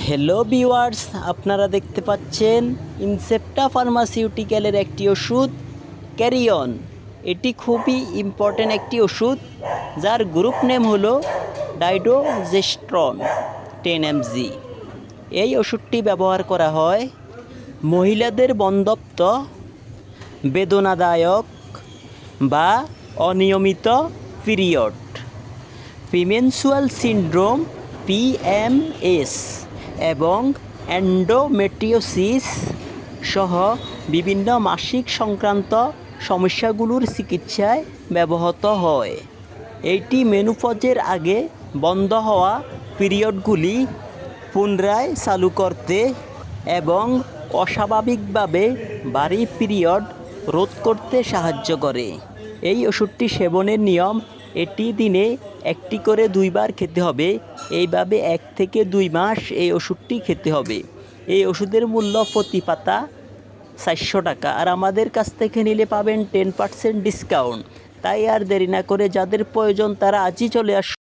Hello viewers, আপনারা দেখতে পাচ্ছেন ইনসেপ্টা ফার্মাসিউটিক্যালের একটি ওষুধ ক্যারিয়ন। এটি খুবই ইম্পর্ট্যান্ট একটি ওষুধ যার গ্রুপ নেম হলো ডাইডোজেস্ট্রন 10 mg। এই ওষুধটি ব্যবহার করা হয় মহিলাদের বন্ধ্যাত্ব, বেদনাদায়ক বা অনিয়মিত পিরিয়ড, প্রিমেনস্ট্রুয়াল সিনড্রোম PMS এবং এন্ডোমেট্রিওসিস সহ বিভিন্ন মাসিক সংক্রান্ত সমস্যাগুলোর চিকিৎসায় ব্যবহৃত হয়। এটি মেনোপজের আগে বন্ধ হওয়া পিরিয়ডগুলি পুনরায় চালু করতে এবং অস্বাভাবিকভাবে ভারী পিরিয়ড রোধ করতে সাহায্য করে। এই ওষুধটি সেবনের নিয়ম: এটি দিনে একটি করে 2 বার খেতে হবে। এইভাবে 1 থেকে 2 মাস এই ওষুধটি খেতে হবে। এই ওষুধের মূল্য প্রতি পাতা 400 টাকা, আর আমাদের কাছ থেকে নিলে পাবেন 10% ডিসকাউন্ট। তাই আর দেরি না করে যাদের প্রয়োজন তারা আজই চলে আসুন।